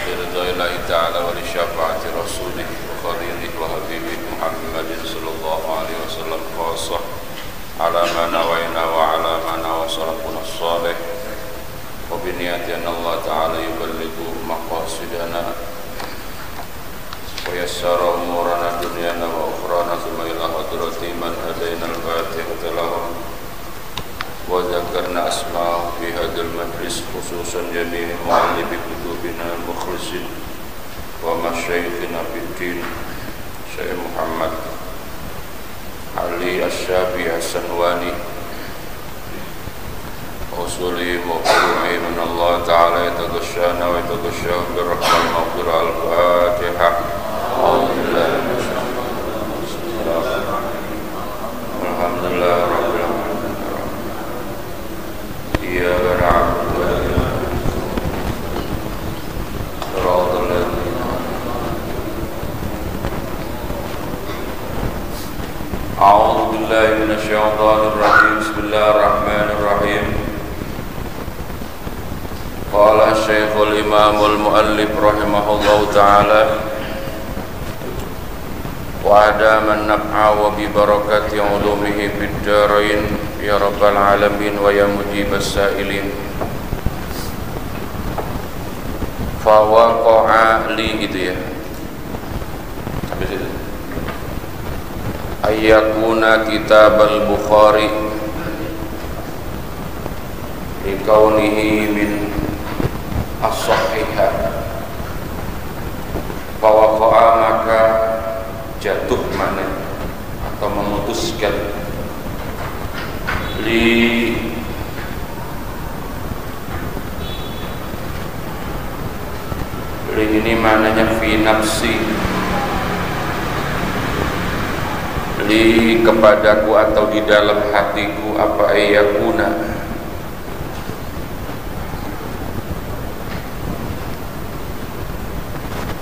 لرضا الله تعالى ولشفاعة رسوله وخليله وحبيبه محمد صلى الله عليه وسلم خاصة على ما نوينا وعلى ما نوى سلفنا الصالح وبنية أن الله تعالى يبلغ مقاصدنا ويسر أمورنا دنيانا وأخرانا ثم إلى حضرة من هدينا الفاتحة لهم وذكرنا أسماءه في هذا المجلس خصوصا جميع مؤلف كتبنا المخلصين ومشايخنا في الدين شيخ محمد علي الشافعي السنواني أصولهم وفروعهم من الله تعالى يتغشانا ويتغشاهم بالرحمة المغفرة. الفاتحة. أعوذ بالله من الشيطان الرجيم. الحمد لله رب العالمين. إياك نعبد وإياك نستعين صراط الذين أعوذ بالله من الشيطان الرجيم. بسم الله الرحمن الرحيم. قال الشيخ الإمام المؤلف رحمه الله تعالى وأدام النفع وببركة علومه في الدارين يا رب العالمين ويا مجيب السائلين. فوقع لي gitu ya. Habis itu ayyakuna kitab al-Bukhari likaunihi min as-sahihah fawaqa'a maka jatuh mana atau memutuskan li ini maknanya fi nafsi li kepadaku atau di dalam hatiku apa ayyakuna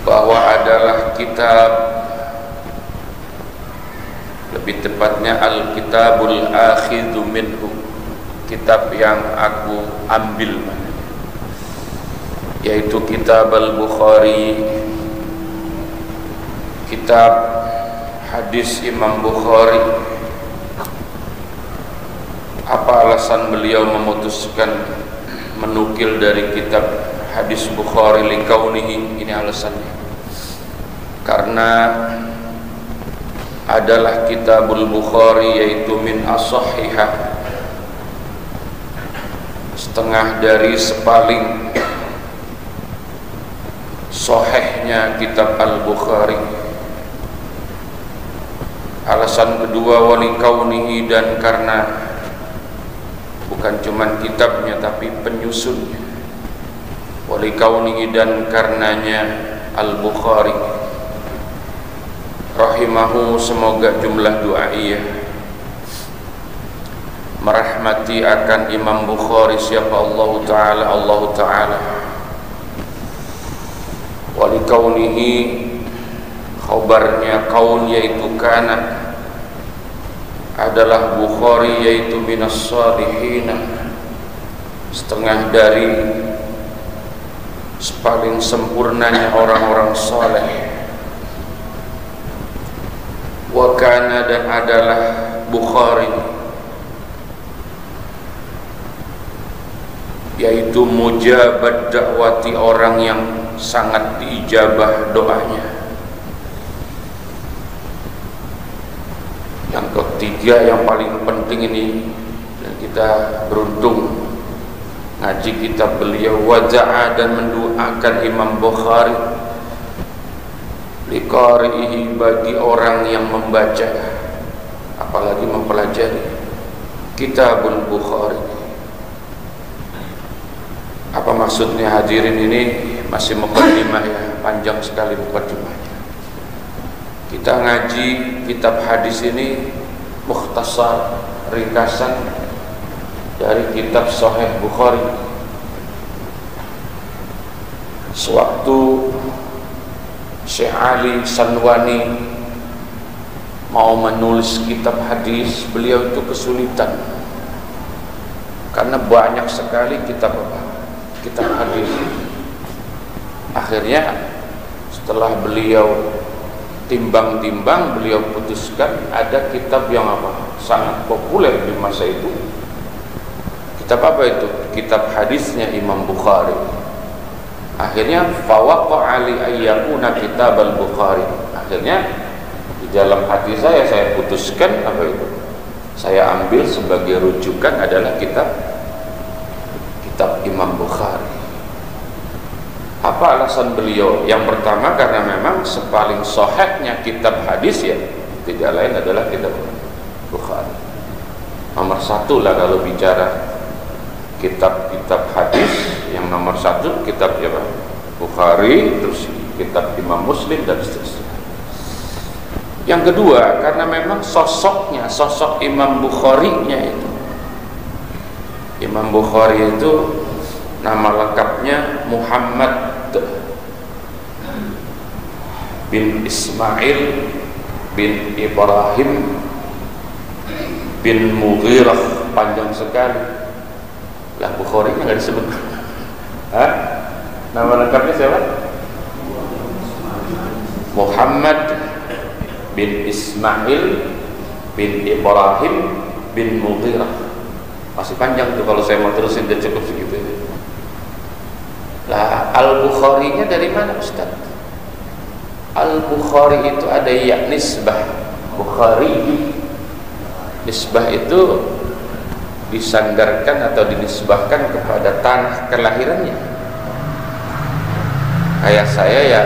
bahwa adalah kitab, lebih tepatnya al-kitabul akhidhu minhu, kitab yang aku ambil, yaitu kitab al-Bukhari, kitab hadis Imam Bukhari. Apa alasan beliau memutuskan menukil dari kitab hadis Bukhari likaunihi? Ini alasannya, karena adalah kitabul Bukhari yaitu min as-sahihah, setengah dari sepaling sahihnya kitab al-Bukhari. Alasan kedua walikaunihi, dan karena bukan cuman kitabnya tapi penyusunnya. Walikaunihi, dan karenanya al-Bukhari rahimahu, semoga jumlah du'aiyah merahmati akan Imam Bukhari. Siapa? Allah Ta'ala. Walikaunihi, khabarnya kaun yaitu kana, adalah Bukhari yaitu minas salihin, setengah dari paling sempurnanya orang-orang saleh. Wa kana, dan adalah Bukhari yaitu mujabat dakwati, orang yang sangat diijabah doanya. Yang ketiga yang paling penting ini, dan kita beruntung ngaji kitab beliau, waja'a, dan mendoakan Imam Bukhari liqari'ihi, bagi orang yang membaca apalagi mempelajari kitabul Bukhari. Apa maksudnya hadirin? Ini masih muqaddimah ya, panjang sekali muqaddimahnya. Kita ngaji kitab hadis ini mukhtasar, ringkasan dari kitab Sahih Bukhari. Sewaktu Syekh Ali Sanwani mau menulis kitab hadis, beliau itu kesulitan karena banyak sekali kitab hadis. Akhirnya setelah beliau timbang-timbang, beliau putuskan ada kitab yang sangat populer di masa itu. Kitab apa itu? Kitab hadisnya Imam Bukhari. Akhirnya fawaqa'a li ayyakuna kitab al-Bukhari. Akhirnya di dalam hati saya putuskan saya ambil sebagai rujukan adalah kitab Imam Bukhari. Apa alasan beliau? Yang pertama karena memang sepaling sahihnya kitab hadis ya tidak lain adalah kitab Bukhari. Nomor satu lah kalau bicara kitab-kitab hadis, yang nomor satu kitab Bukhari, terus kitab Imam Muslim dan seterusnya. Yang kedua karena memang sosok Imam Bukhari-nya itu. Imam Bukhari itu nama lengkapnya Muhammad bin Ismail bin Ibrahim bin Mughirah, panjang sekali. Lah Bukhari-nya nggak disebut. Hah? Nama lengkapnya siapa? Muhammad bin Ismail bin Ibrahim bin Mughirah. Masih panjang tuh kalau saya mau terusin, dia cukup segitu. Lah Al-Bukhari-nya dari mana Ustaz? Al-Bukhari itu ada ya nisbah Bukhari. Nisbah itu disandarkan atau dinisbahkan kepada tanah kelahirannya. Kayak saya ya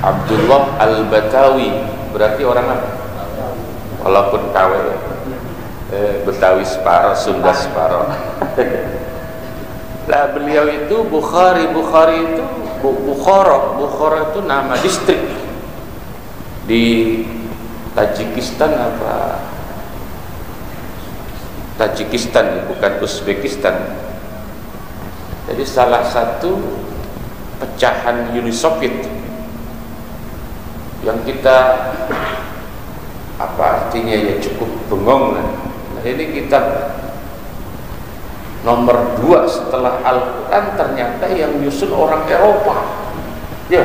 Abdullah Al-Batawi, berarti orang apa? Walaupun KW Betawi separuh, Sunda separuh. Lah beliau itu Bukhari itu Bukhara itu nama distrik di Tajikistan Tajikistan, bukan Uzbekistan. Jadi salah satu pecahan Uni Soviet yang kita artinya ya cukup bengong lah. Nah, ini kitab nomor 2 setelah Al-Quran ternyata yang nyusun orang Eropa. Ya,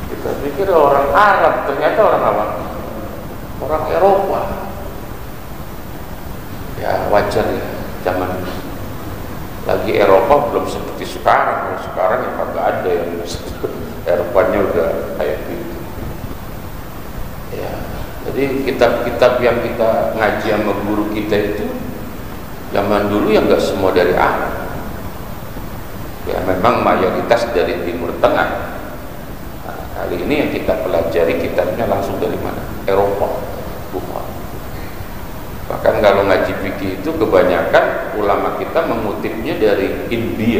kita pikir orang Arab, ternyata orang apa? Orang Eropa. Ya wajar ya, zaman lagi Eropa belum seperti sekarang. Kalau sekarang ya kagak ada yang Eropanya udah kayak gitu. Ya, jadi kitab-kitab yang kita ngaji sama guru kita itu zaman dulu ya nggak semua dari Arab. Ya memang mayoritas dari Timur Tengah. Nah, kali ini yang kita pelajari kitabnya langsung dari mana? Eropa, bukan. Bahkan kalau ngaji fikih itu kebanyakan ulama kita mengutipnya dari India,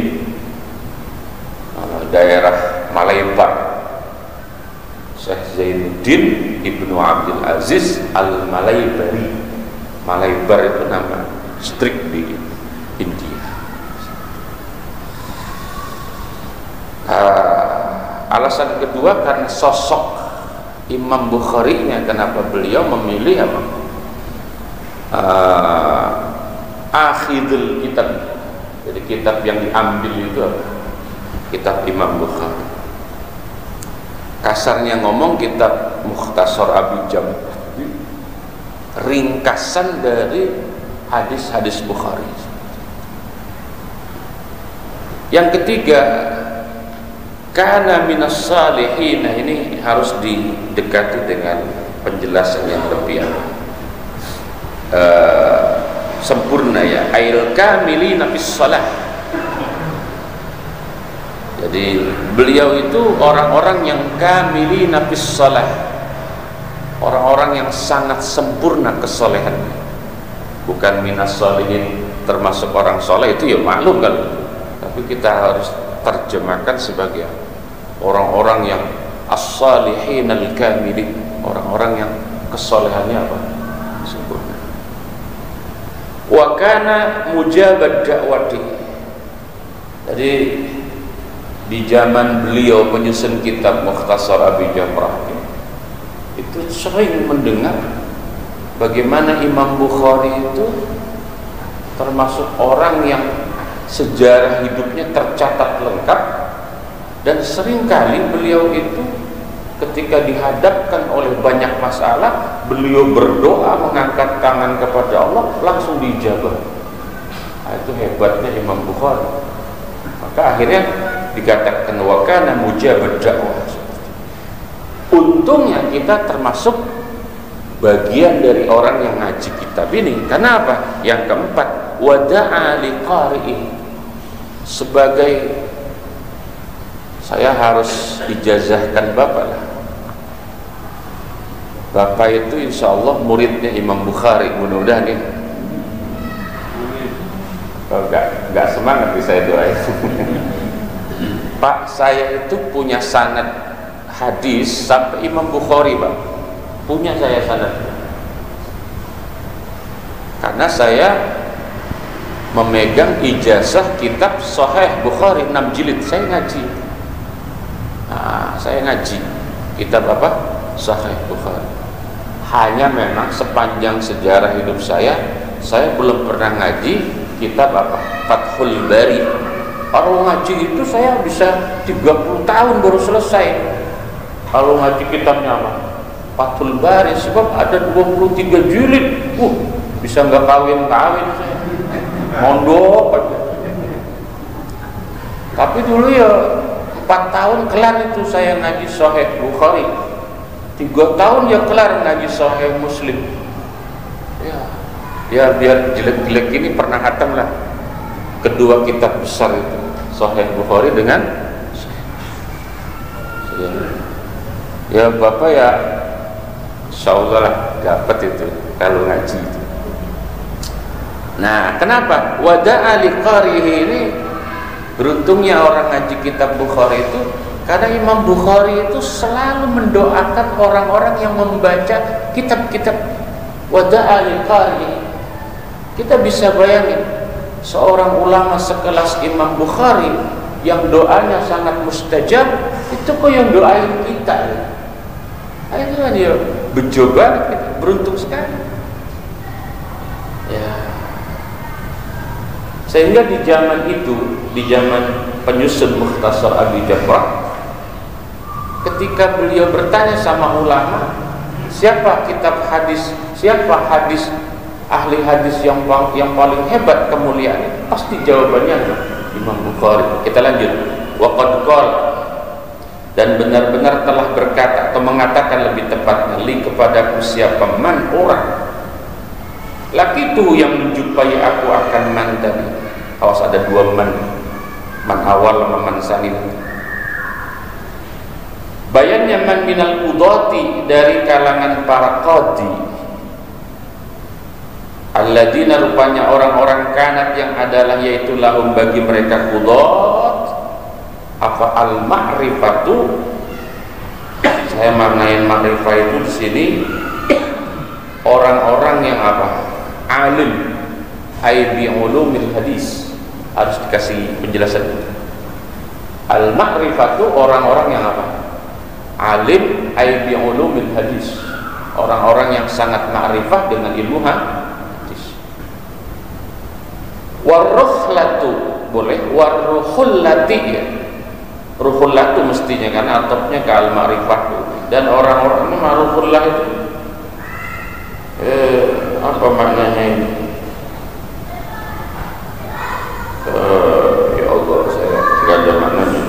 daerah Malabar. Syekh Zainuddin Ibnu Abdul Aziz Al-Malaybari. Malabar itu nama distrik di India. Alasan kedua karena sosok Imam Bukhari-nya, kenapa beliau memilih akhidul kitab. Jadi kitab yang diambil itu kitab Imam Bukhari. Kasarnya ngomong kitab Mukhtasar Abi Jam, ringkasan dari hadis-hadis Bukhari. Yang ketiga, kana minas salihin. Nah, ini harus didekati dengan penjelasan yang lebih sempurna ya. Ail kamilina fis shalah. Jadi beliau itu orang-orang yang kamilina fis shalah, orang-orang yang sangat sempurna kesolehannya. Bukan minas sholihin, termasuk orang soleh itu ya maklum kan. Tapi kita harus terjemahkan sebagai orang-orang yang as-salihin al-kamilin, orang-orang yang kesolehannya sempurna. Wa kana mujabad da'wati. Jadi di zaman beliau menyusun kitab Mukhtasar Abi Jamrah itu sering mendengar bagaimana Imam Bukhari itu termasuk orang yang sejarah hidupnya tercatat lengkap Dan seringkali beliau itu ketika dihadapkan oleh banyak masalah, beliau berdoa mengangkat tangan kepada Allah, langsung dijabah. Nah, itu hebatnya Imam Bukhari. Maka akhirnya dikatakan wa kana mujabad da'wah. Untungnya kita termasuk bagian dari orang yang ngaji kitab ini. Karena apa? Yang keempat, wada'a liqari'i. Sebagai, saya harus ijazahkan Bapak lah. Bapak itu insya Allah muridnya Imam Bukhari, mudah-mudahan ya. Oh, enggak semangat nih saya doain. Pak, saya itu punya sanad hadis sampai Imam Bukhari, Pak. Punya saya sanad. Karena saya memegang ijazah kitab Sahih Bukhari 6 jilid, saya ngaji. Nah, saya ngaji kitab apa? Sahih Bukhari. Hanya memang sepanjang sejarah hidup saya belum pernah ngaji kitab apa? Fathul Bari. Kalau ngaji itu saya bisa 30 tahun baru selesai. Kalau ngaji kitabnya apa? Fathul Bari, sebab ada 23 jilid. Bisa nggak kawin-kawin saya. Mondok aja. Tapi dulu ya 4 tahun kelar itu saya ngaji Sahih Bukhari. 3 tahun ya kelar ngaji Sahih Muslim. Ya biar jelek-jelek ini pernah hatam lah kedua kitab besar itu, Sahih Bukhari dengan ya Bapak ya insyaallah lah dapat itu kalau ngaji itu. Nah, kenapa wada'a liqarihi ini beruntungnya orang ngaji kitab Bukhari itu? Karena Imam Bukhari itu selalu mendoakan orang-orang yang membaca kitab-kitab wada'a liqarihi. Kita bisa bayangin seorang ulama sekelas Imam Bukhari yang doanya sangat mustajab, itu kok yang doain kita ya? Itu kan ya bejo banget, kita beruntung sekali ya. Sehingga di zaman itu, di zaman penyusun Mukhtasar Abi Ja'far, ketika beliau bertanya sama ulama, siapa kitab hadis, siapa hadis ahli hadis yang paling hebat kemuliaan, pasti jawabannya Imam Bukhari. Kita lanjut. Waqad qala, dan benar-benar telah berkata atau mengatakan lebih tepatnya, li kepadaku siapa man orang laki itu yang menjumpai aku akan man tadi. Awas, ada 2 man awal sama man sani. Bayannya man minal qudati, dari kalangan para qadi. Alladzina, rupanya orang-orang kanat yang adalah, yaitu lahum bagi mereka qudat apa al-ma'rifatu. Saya maknain ma'rifah itu di sini orang-orang yang apa? Alim, ai bi ulumil hadis. Harus dikasih penjelasan. Al-ma'rifatu orang-orang yang apa? Alim, ai bi ulumil hadis. Orang-orang yang sangat ma'rifah dengan ilmu warruhlatu, boleh warruhullati ya. Ruhullatu mestinya kan atopnya ke al-ma'rifah. Dan orang-orang ma'rufullah itu apa maknanya ini? Ya Allah, saya enggak ada maknanya.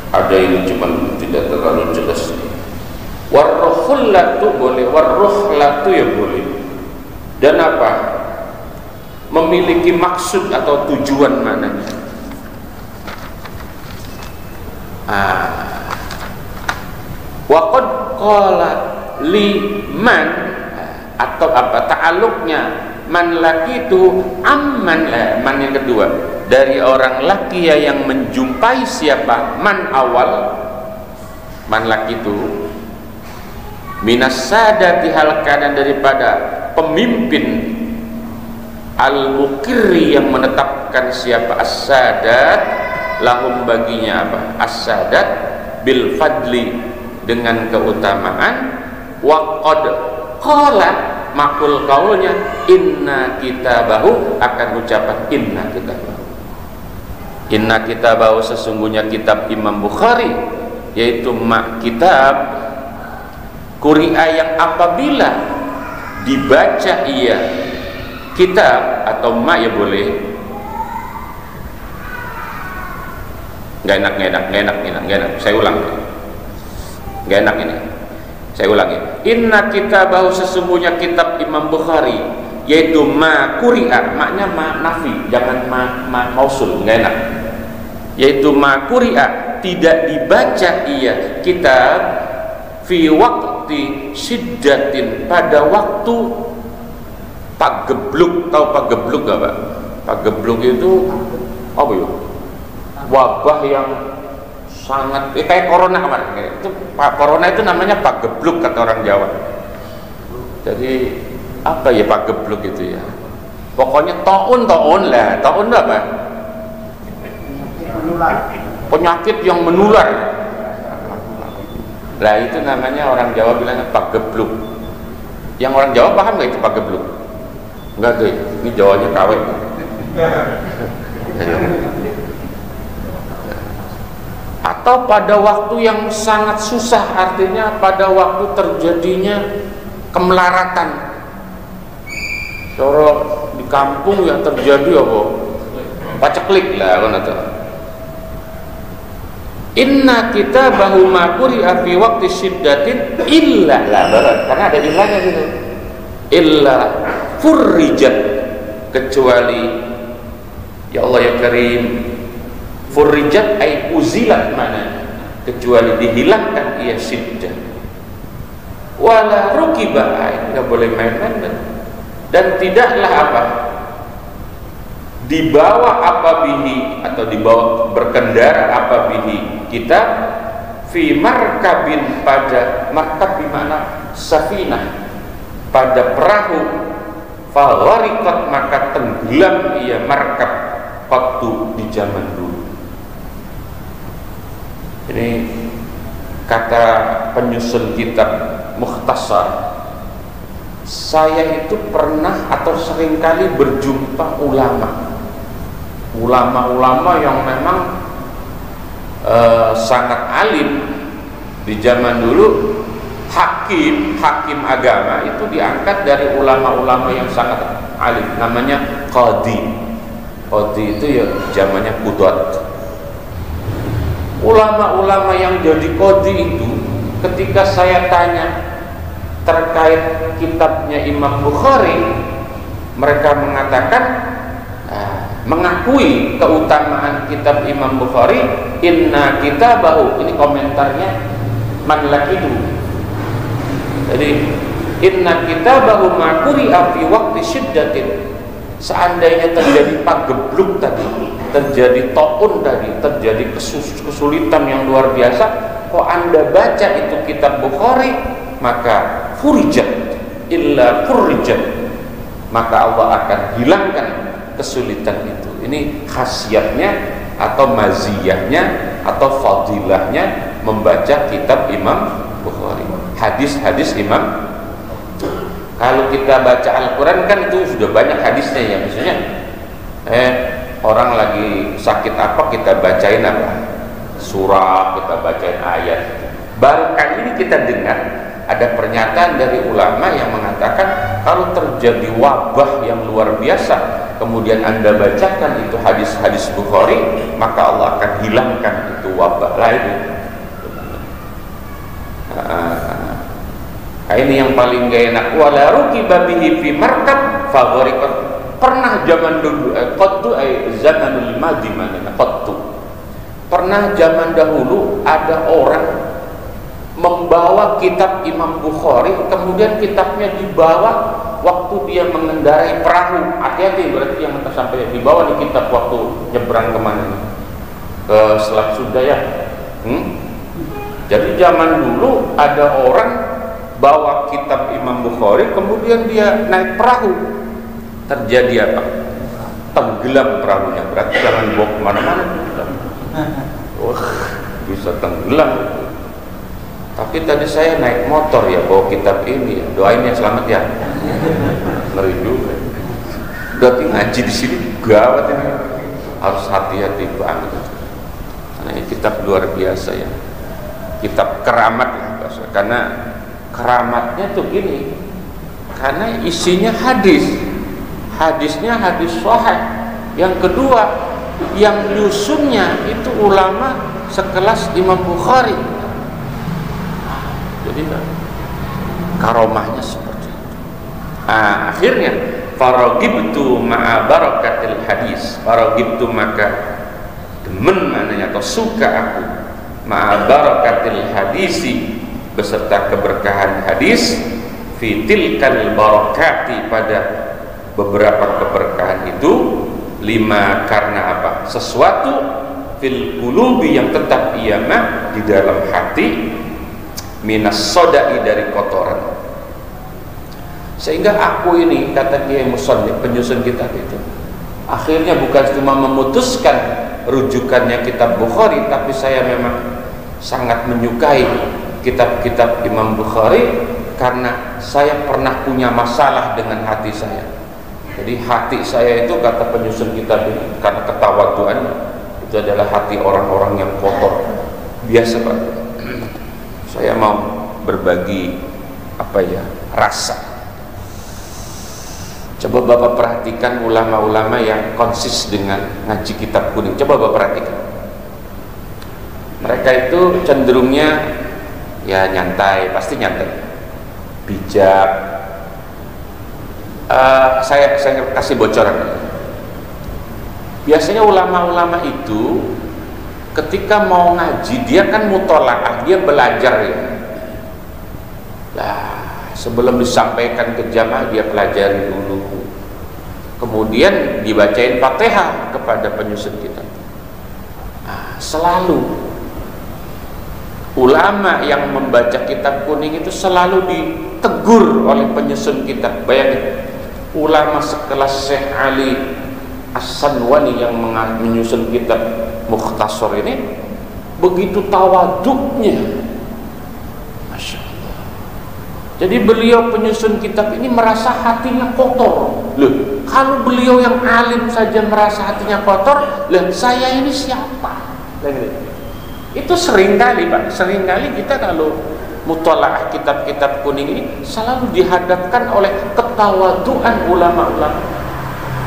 Ada ini cuman tidak terlalu jelas. Warruhullatu boleh, warruhlatu ya boleh. Dan apa? Memiliki maksud atau tujuan mananya. Waqad qala liman, atau apa ta'alluqnya man laki itu amman, man yang kedua dari orang laki yang menjumpai siapa? Man awal, man laki itu minas sadati, hal kanan daripada pemimpin al-mukirri yang menetapkan siapa? As-sadat lahum baginya apa? As-sadat bil fadli, dengan keutamaan wa qad qala makul kaulnya inna kitabahu, akan ucapan inna kitabahu. Inna kitabahu, sesungguhnya kitab Imam Bukhari, yaitu kitab quri'a yang apabila dibaca ia kitab atau ya boleh. Nggak enak. Saya ulang. Nggak enak ini. Saya ulangi. Inna kitabahu, sesungguhnya kitab Imam Bukhari, yaitu quri'a, maknya nafi, jangan mausul, nggak enak. Yaitu quri'a, tidak dibaca ia kitab fi waqti syiddatin, pada waktu pagebluk. Tahu pagebluk gak Pak? Pagebluk itu apa ya? Wabah yang sangat kayak corona kemarin. Itu corona itu namanya pagebluk kata orang Jawa. Jadi apa ya pagebluk itu ya? Pokoknya taun lah. Taun apa? Penyakit yang menular. Lah itu namanya orang Jawa bilangnya pagebluk. Yang orang Jawa paham nggak itu pagebluk? Enggak tuh, ini Jawanya KW. Atau pada waktu yang sangat susah, artinya pada waktu terjadinya kemelaratan. Soro di kampung yang terjadi apa? Paceklik lah kan itu. Inna kitabahu ma quri'a fi waqti syiddatin illa karena ada ilahnya gitu. Illa furrijat, kecuali ya Allah ya Karim, furrijat ay uzilat, mana kecuali dihilangkan ia syiddah. Wala rukiba, nggak boleh main-main, dan tidaklah apa dibawa apa bihi, atau dibawa berkendara apa bihi kita fi markabin, pada markab dimana safinah, pada perahu, faghariqat, maka tenggelam ia markab, waktu di zaman dulu. Ini kata penyusun kitab Mukhtasar, saya itu pernah atau seringkali berjumpa ulama-ulama yang memang sangat alim di zaman dulu. Hakim agama itu diangkat dari ulama-ulama yang sangat alim, namanya qadhi itu ya zamannya Qudat. Ulama-ulama yang jadi qadhi itu, ketika saya tanya terkait kitabnya Imam Bukhari, mereka mengatakan mengakui keutamaan kitab Imam Bukhari. Inna kitabahu, ini komentarnya man lakidu. Jadi inna kitabahu ma quri'a fi waqti syiddatin, seandainya terjadi pagebluk tadi, terjadi taun tadi, terjadi kesulitan yang luar biasa, kok Anda baca itu kitab Bukhari, maka furijat illa furijat, maka Allah akan hilangkan kesulitan itu. Ini khasiatnya atau maziyahnya atau fadilahnya membaca kitab Imam Bukhari, hadis-hadis Imam. Kalau kita baca Al-Quran kan itu sudah banyak hadisnya ya, misalnya orang lagi sakit apa, kita bacain apa? Surah, kita bacain ayat. Baru kali ini kita dengar ada pernyataan dari ulama yang mengatakan kalau terjadi wabah yang luar biasa, kemudian Anda bacakan itu hadis-hadis Bukhari, maka Allah akan hilangkan itu wabah lain. Ini yang paling gak enak. Wala rukiba bihi fi markab faghariqat. Pernah zaman dulu qattu zamanul madi, mana qattu. Pernah zaman dahulu ada orang membawa kitab Imam Bukhari, kemudian kitabnya dibawa waktu dia mengendarai perahu. Hati-hati, berarti yang sampai dibawa di kitab waktu nyebrang kemana? Ke Selat Sunda ya. Jadi zaman dulu ada orang bawa kitab Imam Bukhari, kemudian dia naik perahu, terjadi apa? Tenggelam perahunya, berarti jangan bawa kemana-mana. Wah, bisa tenggelam. Tapi tadi saya naik motor ya, bawa kitab ini ya. Doain ya selamat ya. Ngeri juga. Berarti ngaji di sini gawat ini. Harus hati-hati banget. Karena ini kitab luar biasa ya. Kitab keramat ya, karena keramatnya tuh gini. Karena isinya hadis. Hadisnya hadis sahih. Yang kedua, yang nyusunnya itu ulama sekelas Imam Bukhari. Jadi karomahnya seperti itu. Akhirnya faragibtu ma'a barakatil hadis. Faragibtu maka demen mananya atau suka aku ma'a barakatil hadisi beserta keberkahan hadis fi tilkal barakati pada beberapa keberkahan itu. Lima karena apa? Sesuatu fil qulubi yang tetap iyamah di dalam hati minas sodai dari kotoran. Sehingga aku ini, kata Kiai Musannif penyusun kitab itu, akhirnya bukan cuma memutuskan rujukannya kitab Bukhari, tapi saya memang sangat menyukai kitab-kitab Imam Bukhari karena saya pernah punya masalah dengan hati saya. Jadi hati saya itu, kata penyusun kitab ini, karena ketawaduannya, itu adalah hati orang-orang yang kotor. Biasa Pak, saya mau berbagi rasa. Coba Bapak perhatikan ulama-ulama yang konsis dengan ngaji kitab kuning. Coba Bapak perhatikan. Mereka itu cenderungnya ya nyantai, pasti nyantai, bijak. Saya kasih bocoran. Biasanya ulama-ulama itu ketika mau ngaji, dia kan mutolaah, dia belajar ya. Nah, sebelum disampaikan ke jamaah dia pelajari dulu. Kemudian dibacain Fatihah kepada penyusun kitab. Selalu ulama yang membaca kitab kuning itu selalu ditegur oleh penyusun kitab. Bayangin, ulama sekelas Syekh Ali As-Sanwani yang menyusun kitab Mukhtasar ini begitu tawaduknya, Masya Allah. Jadi beliau penyusun kitab ini merasa hatinya kotor. Loh, kalau beliau yang alim saja merasa hatinya kotor, lah saya ini siapa? Itu seringkali Pak, seringkali kita kalau mutalaah kitab-kitab kuning ini selalu dihadapkan oleh ketawaduan ulama-ulama.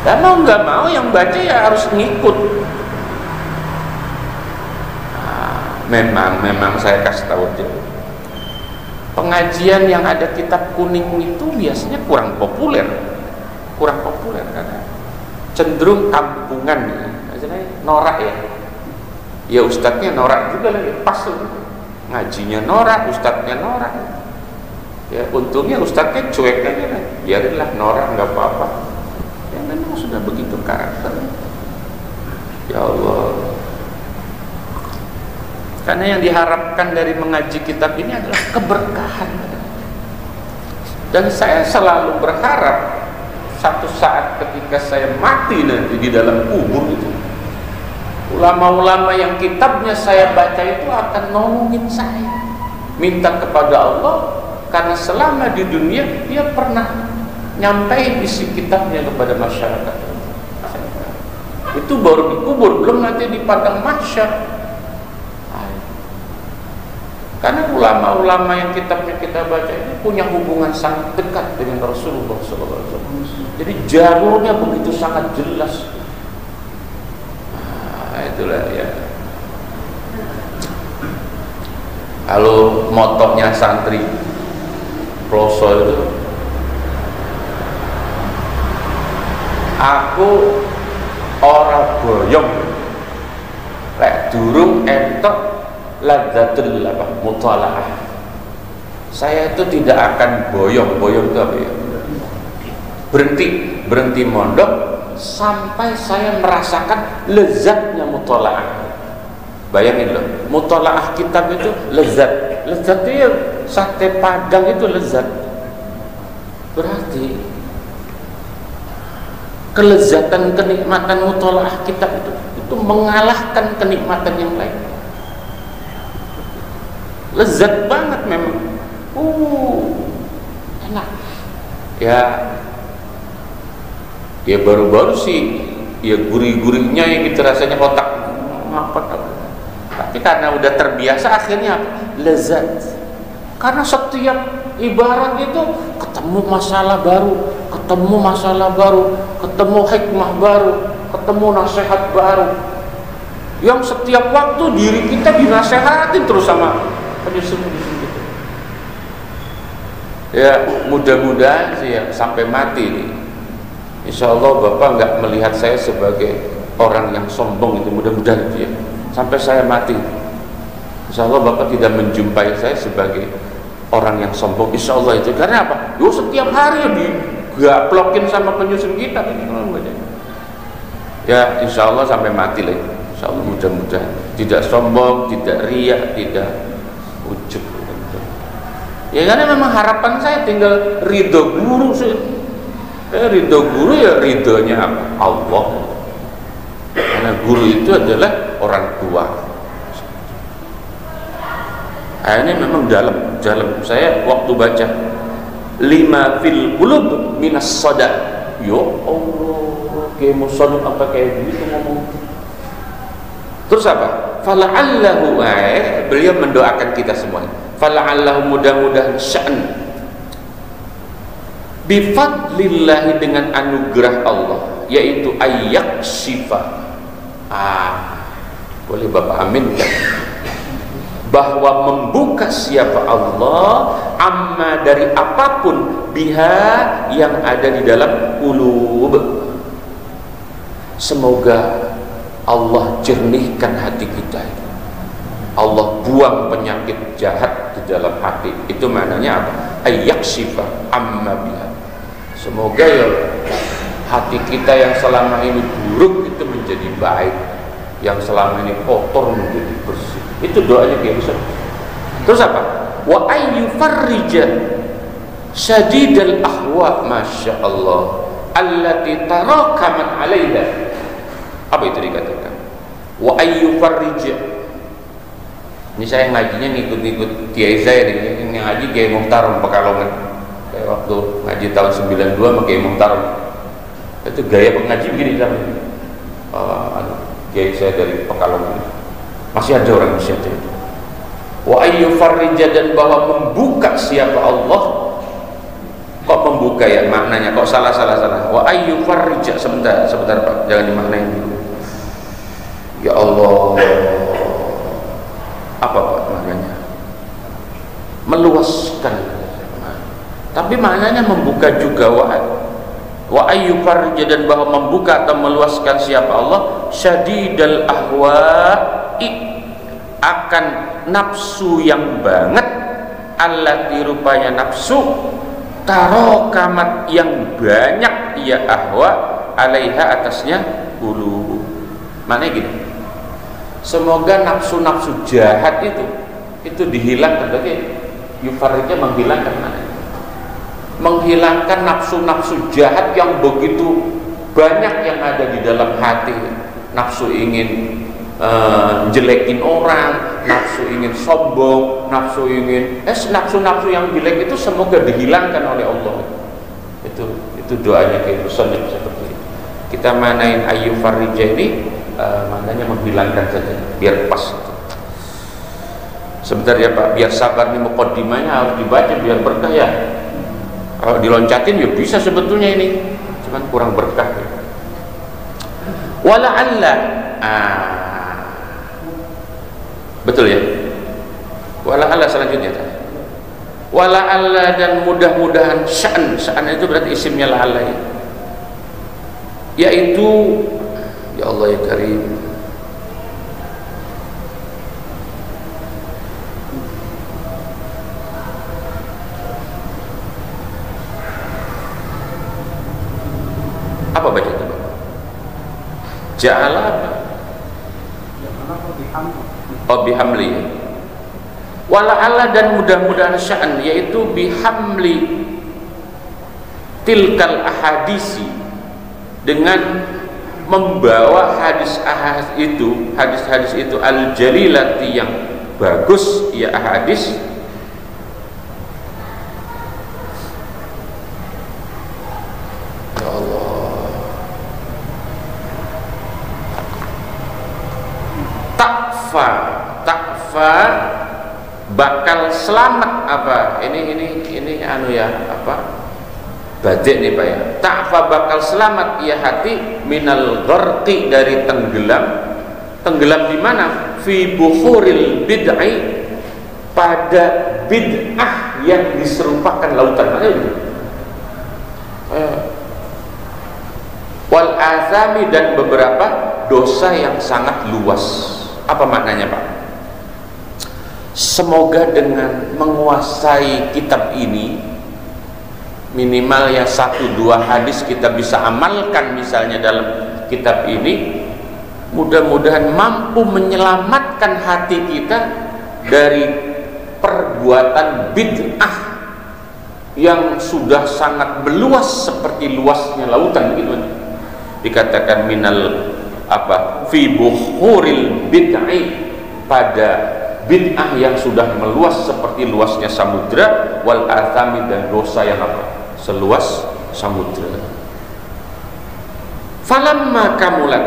Dan mau nggak mau yang baca ya harus ngikut. Memang saya kasih tahu aja. Pengajian yang ada kitab kuning itu biasanya kurang populer karena cenderung kampungan, norak ya. Ya ustadznya norak juga lagi, pas ngajinya norak, ustadznya norak. Ya untungnya ustadznya cuek aja kan, biarinlah norak nggak apa-apa. Ya memang sudah begitu karakter. Ya Allah. Karena yang diharapkan dari mengaji kitab ini adalah keberkahan. Dan saya selalu berharap satu saat ketika saya mati nanti di dalam kubur itu, ulama-ulama yang kitabnya saya baca itu akan nolongin saya, minta kepada Allah, karena selama di dunia dia pernah nyampein isi kitabnya kepada masyarakat. Itu baru dikubur, belum nanti di padang mahsyar. Karena ulama-ulama yang kitabnya kita baca ini punya hubungan sangat dekat dengan Rasulullah SAW. Jadi jalurnya begitu sangat jelas. Itulah ya. Kalau motonya santri Ploso itu, aku ora boyong lek durung entok ladzatul mutalaah. Saya itu tidak akan boyong itu apa ya? Berhenti mondok sampai saya merasakan lezatnya mutalaah. Bayangin loh, mutalaah kitab itu lezat. Lezat itu ya, sate padang itu lezat. Berarti kelezatan kenikmatan mutalaah kitab itu mengalahkan kenikmatan yang lain. lezat banget memang. Enak. Ya baru-baru sih ya gurih-gurihnya yang kita rasanya otak tapi karena udah terbiasa akhirnya lezat. Karena setiap ibarat itu ketemu masalah baru, ketemu hikmah baru, ketemu nasihat baru, yang setiap waktu diri kita dinasehatin terus sama penyusun gitu. Ya mudah-mudahan sih ya sampai mati nih, insya Allah Bapak nggak melihat saya sebagai orang yang sombong itu, mudah-mudahan ya sampai saya mati, insya Allah Bapak tidak menjumpai saya sebagai orang yang sombong, insya Allah itu. Karena apa? Setiap hari digaplokin sama penyusun kita ya, insya Allah sampai mati lah, insya Allah mudah-mudahan tidak sombong, tidak riak, tidak ujub. Ya karena memang harapan saya tinggal ridho guru sih. Ridho guru ya ridhonya apa? Allah. Karena guru itu adalah orang tua. Ini memang dalam. Saya waktu baca lima fil qulub minas sada. Yo Allah, kayak musallim apa kayak gitu ngomong. Terus apa? Fala'allahu beliau mendoakan kita semuanya. Fala'allahu mudah-mudahan sya'an bifadlillahi dengan anugerah Allah, yaitu ayyak syifa. Boleh Bapak aminkan bahwa membuka siapa Allah amma dari apapun biha yang ada di dalam qulub. Semoga Allah jernihkan hati kita, Allah buang penyakit jahat di dalam hati. Itu maknanya apa? Ayyak syifa amma biha. Semoga ya hati kita yang selama ini buruk itu menjadi baik, yang selama ini kotor menjadi bersih. Itu doanya kayak besar. Terus apa? Wa ayyufarrija syadidal ahwa, masya Allah, allati tarakamat alaiha. Apa itu dikatakan? Wa ayyufarrija. Ini saya ngajinya ngikut-ngikut kiai saya nih, yang ngaji Kiai Muhtaram Pekalongan. Kayak waktu ngaji tahun 92 sama Kiai Muhtaram. Itu gaya pengaji begini sama. Kiai saya dari Pekalongan. Masih ada orang masih ada. Wa ayyufarrija, dan bahwa membuka siapa Allah. Kok membuka ya maknanya? Kok salah. Wa ayyufarrija, sebentar Pak, jangan dimaknain dulu. Ya Allah, apa Pak maknanya? Meluaskan. Tapi maknanya membuka juga. Wa ayyufarrija, dan bahwa membuka atau meluaskan siapa Allah syadidal ahwa'i, akan nafsu yang banget, allati rupanya nafsu tarokamat yang banyak, ya ahwa alaiha atasnya qulub. Maknanya gini, semoga nafsu-nafsu jahat itu dihilangkan. Berarti yufarrija menghilangkan mana? Menghilangkan nafsu-nafsu jahat yang begitu banyak yang ada di dalam hati. Nafsu ingin jelekin orang, nafsu ingin sombong, nafsu ingin nafsu-nafsu yang jelek itu semoga dihilangkan oleh Allah. Itu doanya kayak pesan yang seperti ini. Kita manain ayyufarrija ini maknanya menghilangkan saja biar pas. Sebentar ya Pak, biar sabar nih, muqaddimahnya harus dibaca biar berkah ya. Kalau diloncatin ya bisa sebetulnya ini, cuman kurang berkah ya. Wala'alla, betul ya. Wala'alla selanjutnya. Wala'alla, dan mudah-mudahan sya'an itu berarti isimnya la'alla ya. Yaitu ya Allah ya Karim, apa baca itu Bapak? Ja'ala apa? Oh bihamli. Wala'ala, dan mudah-mudahan sya'an, yaitu bihamli tilkal ahadisi, dengan membawa hadis-hadis itu al-jalilati, yang bagus ya ahadis, ya Allah, takfa bakal selamat apa ini anu ya apa badik nih Pak ya, takfa bakal selamat ya hati minal gharqi dari tenggelam di mana, fi buhuril bid'ah, pada bid'ah yang diserupakan lautan wal azami, dan beberapa dosa yang sangat luas. Apa maknanya Pak? Semoga dengan menguasai kitab ini, minimal ya 1-2 hadis kita bisa amalkan misalnya dalam kitab ini, mudah-mudahan mampu menyelamatkan hati kita dari perbuatan bid'ah yang sudah sangat meluas seperti luasnya lautan gitu. Dikatakan minal apa fi buhuril bid'ah, pada bid'ah yang sudah meluas seperti luasnya samudra, wal athami, dan dosa yang apa seluas samudra. Falamma kamulat,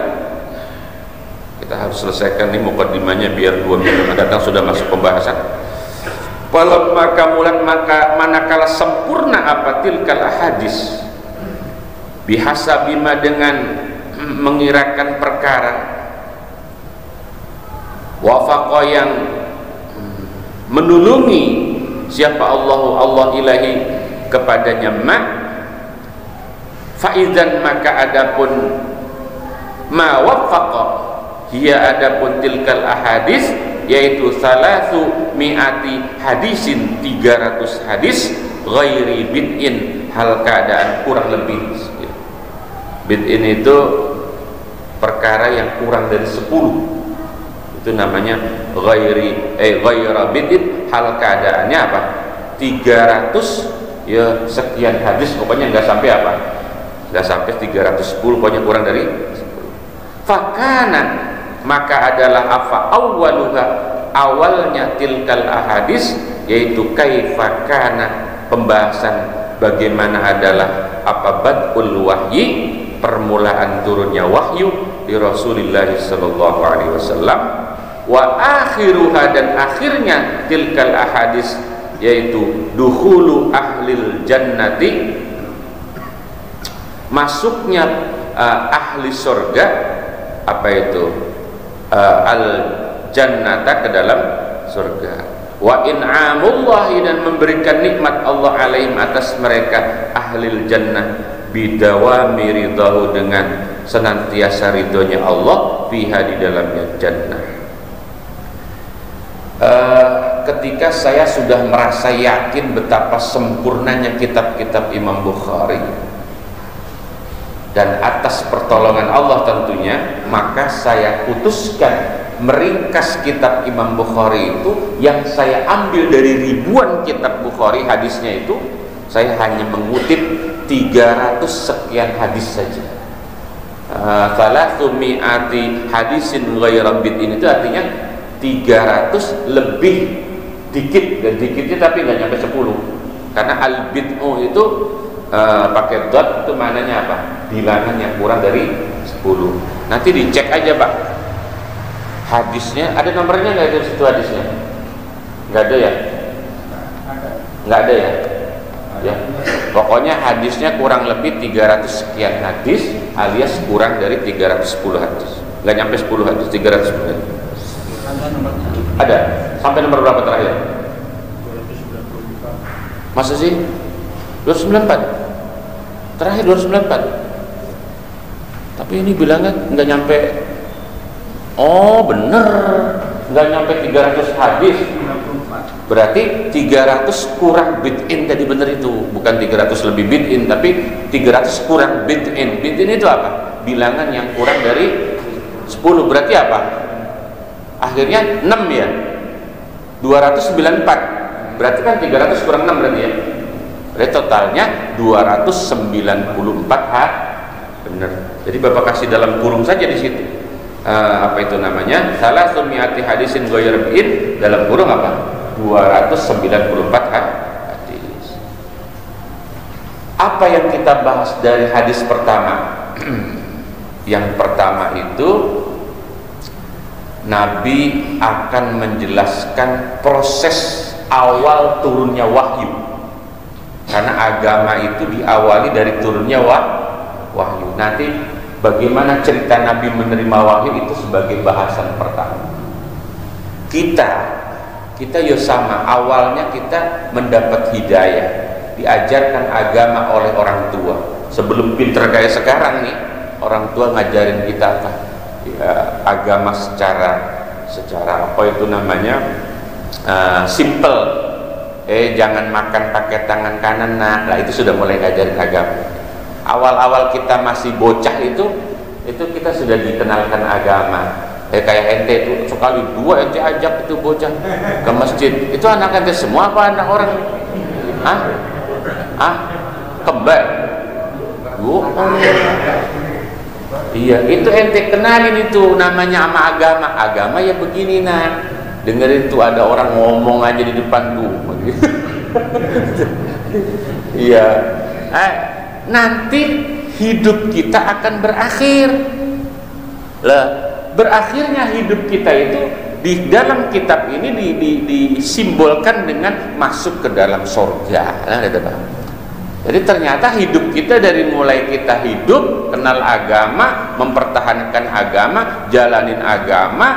kita harus selesaikan nih mukaddimahnya biar 2 minggu datang sudah masuk pembahasan. Falamma kamulat, maka manakala sempurna apa tilkal ahadis, bihasabima, dengan mengirakan perkara, wafaqa, yang menulungi siapa Allah ilahi kepadanya, faizan, maka adapun ma wafaqa hiya, adapun tilkal ahadis, yaitu salasu mi'ati hadisin, 300 hadis, ghairi bid'in, hal keadaan kurang lebih. Bid'in itu perkara yang kurang dari 10, itu namanya ghaira bid'in, hal keadaannya apa 300 ya sekian hadis, pokoknya nggak sampai apa, nggak sampai 310, pokoknya kurang dari 10. Fakana, maka adalah apa awwaluha, awalnya tilkal ahadis, yaitu kaifa kana, pembahasan bagaimana adalah apa badul wahyi, permulaan turunnya wahyu di Rasulullah sallallahu alaihi wasallam, wa akhiruha, dan akhirnya tilkal ahadis, yaitu dukhulu ahlil jannati, masuknya ahli surga, apa itu al jannata, ke dalam surga, wa in'amullahi, dan memberikan nikmat Allah alaihim, atas mereka ahlil jannah, bidawami ridahu, dengan senantiasa ridhonya Allah, fiha, di dalamnya jannah. Ketika saya sudah merasa yakin betapa sempurnanya kitab-kitab Imam Bukhari, dan atas pertolongan Allah tentunya, maka saya putuskan meringkas kitab Imam Bukhari itu, yang saya ambil dari ribuan kitab Bukhari hadisnya itu, saya hanya mengutip 300 sekian hadis saja. Salatu mi'ati hadisin ghaira bid'in, itu artinya 300 lebih dikit, dan dikitnya tapi nggak nyampe 10, karena al bid'u itu pakai dot, itu maknanya apa, bilangan yang kurang dari 10. Nanti dicek aja Pak hadisnya, ada nomornya nggak di situ hadisnya? Nggak ada ya? Nggak ada ya? Ya, pokoknya hadisnya kurang lebih 300 sekian hadis, alias kurang dari 310 hadis, nggak nyampe 10 hadis, 310 hadis. Ada, sampai nomor berapa terakhir? 294. Masa sih? 294 terakhir, 294. Tapi ini bilangnya nggak nyampe. Oh bener, nggak nyampe 300 hadis. Berarti 300 kurang bid'in tadi, bener itu, bukan 300 lebih bid'in, tapi 300 kurang bid'in. Bid'in itu apa? Bilangan yang kurang dari 10. Berarti apa? Akhirnya 6 ya, 294. Berarti kan 300 kurang 6 berarti ya. Berarti totalnya 294 bener. Jadi Bapak kasih dalam kurung saja di situ. apa itu namanya, salah sumiati hadisin goyerbiin, dalam kurung apa, 294 hadis. Apa yang kita bahas dari hadis pertama? Yang pertama itu Nabi akan menjelaskan proses awal turunnya wahyu, karena agama itu diawali dari turunnya wahyu. Nanti bagaimana cerita Nabi menerima wahyu itu sebagai bahasan pertama. Kita ya sama, awalnya kita mendapat hidayah, diajarkan agama oleh orang tua. Sebelum pinter kayak sekarang nih, orang tua ngajarin kita apa? Ya, agama secara apa itu namanya, simple. Jangan makan pakai tangan kanan, nah itu sudah mulai ngajarin agama. Awal-awal kita masih bocah itu kita sudah dikenalkan agama. Kayak ente itu sekali dua ente ajak itu bocah ke masjid, itu anak ente semua apa anak orang? Kembar. Iya, itu ente kenalin, itu namanya sama agama. Agama ya begini, nah dengerin tuh ada orang ngomong aja di depan tuh. Iya. Nanti hidup kita akan berakhir. Berakhirnya hidup kita itu di dalam kitab ini disimbolkan dengan masuk ke dalam surga. Jadi ternyata hidup kita dari mulai kita hidup, kenal agama, mempertahankan agama, jalanin agama,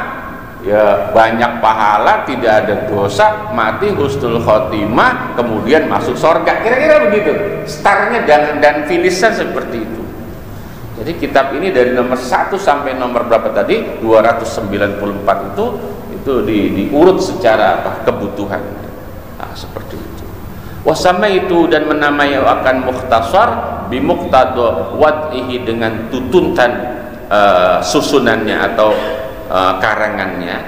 ya banyak pahala, tidak ada dosa, mati husnul khotimah, kemudian masuk surga. Kira-kira begitu startnya dan finishnya seperti itu. Jadi kitab ini dari nomor 1 sampai nomor berapa tadi, 294 itu diurut secara kebutuhan. Nah, seperti itu. Wasama itu, dan menamai akan mukhtasar bimuqtada wad'ihi, dengan tuntutan susunannya atau karangannya,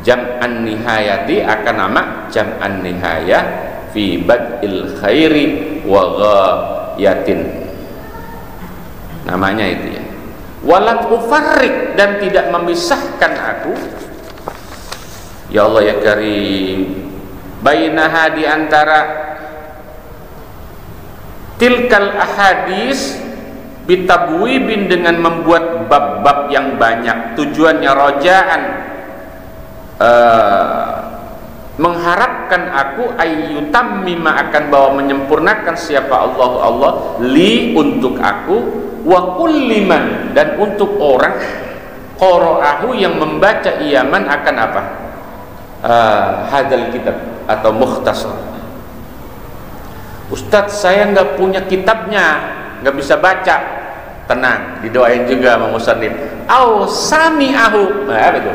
jam'an nihayati, akan nama jam'an nihayah fi bad'il khairi wa ghayatin, namanya itu ya. Walam ufarrik, dan tidak memisahkan aku, ya Allah ya Karim, bainaha, di antara tilkal ahadis bitabwibin, dengan membuat bab-bab yang banyak, tujuannya rojaan, mengharapkan aku ayyutammima, akan bahwa menyempurnakan siapa Allah li, untuk aku, wa kulliman, dan untuk orang qara'ahu, yang membaca iyaman akan apa, hadal kitab atau mukhtasar. Ustadz, saya nggak punya kitabnya, nggak bisa baca. Tenang, didoain juga sama musannif. Au sami'ahu, apa itu?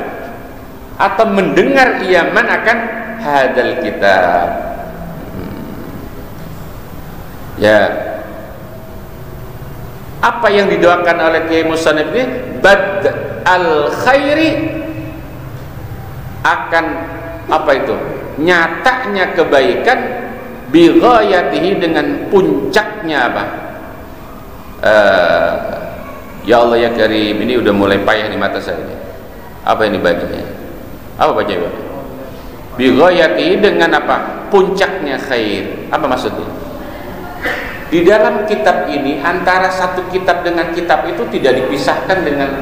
Atau mendengar iyaman akan hadal kitab. Ya, apa yang didoakan oleh Kiai Musannif ini? Bad al khairi, akan apa itu? Nyatanya kebaikan, bi ghayatihi, dengan puncaknya apa? Ya Allah ya Karim, ini udah mulai payah di mata saya ini. Apa ini bacanya? Apa bacanya? Bi ghayatihi, dengan apa? Puncaknya khair. Apa maksudnya? Di dalam kitab ini, antara satu kitab dengan kitab itu tidak dipisahkan dengan,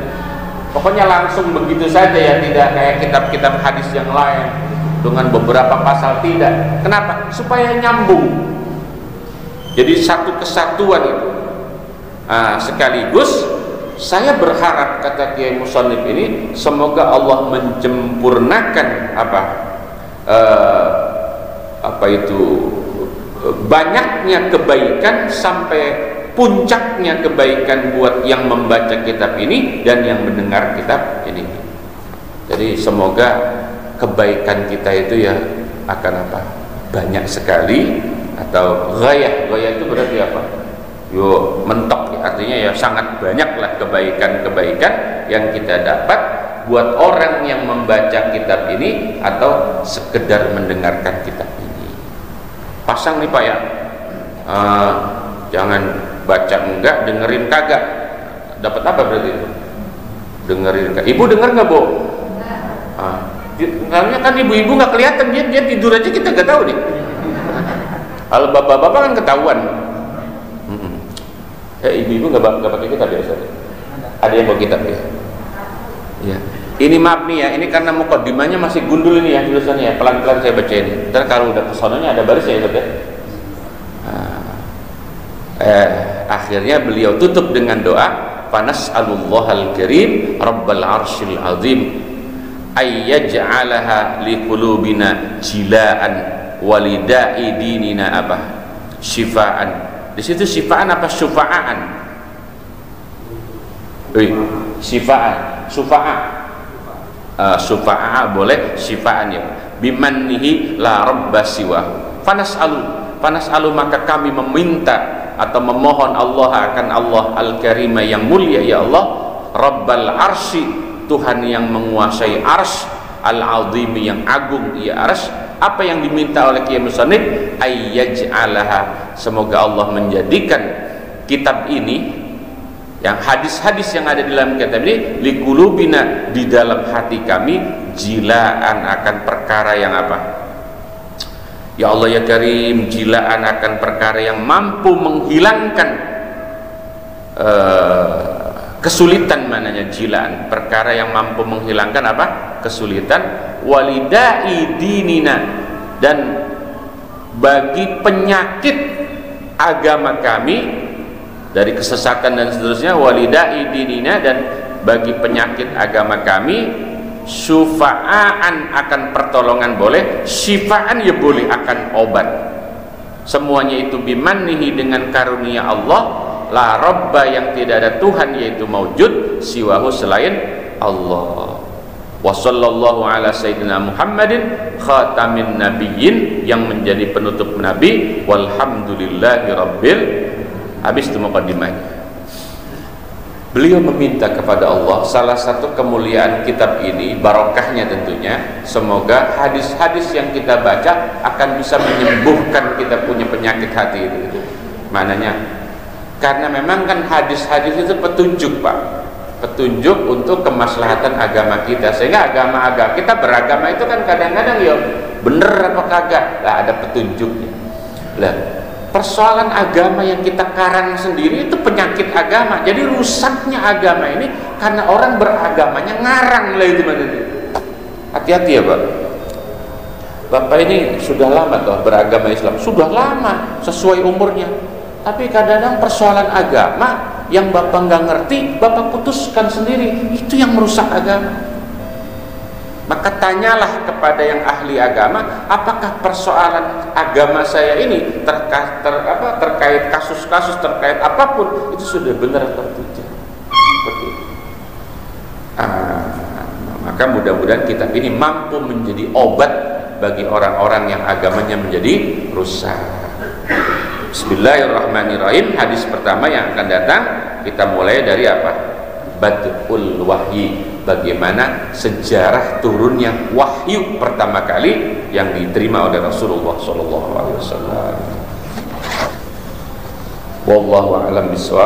pokoknya langsung begitu saja ya, tidak kayak kitab-kitab hadis yang lain dengan beberapa pasal, tidak. Kenapa? Supaya nyambung, jadi satu kesatuan itu. Sekaligus saya berharap, kata Kiai Musannif ini, semoga Allah menyempurnakan apa itu, banyaknya kebaikan sampai puncaknya kebaikan buat yang membaca kitab ini dan yang mendengar kitab ini. Jadi semoga kebaikan kita itu ya akan apa, banyak sekali, atau ghayah itu berarti apa, yo mentok ya, artinya ya sangat banyaklah kebaikan-kebaikan yang kita dapat buat orang yang membaca kitab ini atau sekedar mendengarkan kitab ini. Pasang nih Pak ya, jangan baca enggak, dengerin kagak. Dapat apa berarti itu? Dengerin. Ibu denger nggak, Bu? Karena kan ibu-ibu nggak kelihatan, dia tidur aja kita nggak tahu nih. Kalau bapak-bapak kan ketahuan. Ibu-ibu nggak pakai kitab biasa. Ada yang bawa kitab ya. Ya. Ini maaf nih ya, ini karena mukadimahnya masih gundul ini ya tulisannya ya. Pelan-pelan saya baca ini. Ntar kalau udah kesonanya ada barisnya ya, Ustaz ya. Akhirnya beliau tutup dengan doa, fanas'alullahal karim rabbal arsyil azim ayyaj'alaha liqulubina jilaan walidai dinina apa? Syifaan. Di situ syifaan apa syufa'an? Syifaan, syufa'a. Syufa'a boleh, syifaan ya. Bimannihi la rabba siwa. Fanas'alu maka kami meminta atau memohon Allah akan Allah Al-Karim yang mulia ya Allah, Rabbal Arsy, Tuhan yang menguasai ars, Al-Azim yang agung ya ars. Apa yang diminta oleh Kiai Musannif? Ayyaj'alaha, semoga Allah menjadikan kitab ini, yang hadis-hadis yang ada di dalam kitab ini, liqulubina, di dalam hati kami, jilaan akan perkara yang apa? Ya Allah ya Karim, jilaan akan perkara yang mampu menghilangkan kesulitan. Mananya jilaan, perkara yang mampu menghilangkan apa? Kesulitan. Walidai dinina, dan bagi penyakit agama kami dari kesesatan dan seterusnya. Walidai dinina, dan bagi penyakit agama kami, syufa'an akan pertolongan boleh, syifaan ya boleh akan obat. Semuanya itu bimannihi, dengan karunia Allah, la rabba, yang tidak ada Tuhan yaitu maujud siwahu selain Allah. Wa sallallahu ala sayyidina Muhammadin khatamin nabiyyin, yang menjadi penutup nabi, walhamdulillahi rabbil. Habis itu mukadimahnya. Beliau meminta kepada Allah, salah satu kemuliaan kitab ini, barokahnya tentunya, semoga hadis-hadis yang kita baca akan bisa menyembuhkan kita punya penyakit hati itu. Mananya? Karena memang kan hadis-hadis itu petunjuk, Pak. Petunjuk untuk kemaslahatan agama kita. Sehingga agama kita beragama itu kan kadang-kadang ya bener apa kagak, lah ada petunjuknya. Lah, persoalan agama yang kita karang sendiri itu penyakit agama. Jadi rusaknya agama ini karena orang beragamanya ngarang lah itu. Hati-hati ya Pak. Bapak ini sudah lama toh beragama Islam, sudah lama sesuai umurnya. Tapi kadang-kadang persoalan agama yang Bapak nggak ngerti, Bapak putuskan sendiri, itu yang merusak agama. Maka tanyalah kepada yang ahli agama, apakah persoalan agama saya ini terkait kasus-kasus, terkait apapun, itu sudah benar atau tidak. Seperti itu. Maka mudah-mudahan kitab ini mampu menjadi obat bagi orang-orang yang agamanya menjadi rusak. Bismillahirrahmanirrahim. Hadis pertama yang akan datang, kita mulai dari apa? Bad'ul wahyi, bagaimana sejarah turunnya wahyu pertama kali yang diterima oleh Rasulullah SAW. Wallahu a'lam bishawab.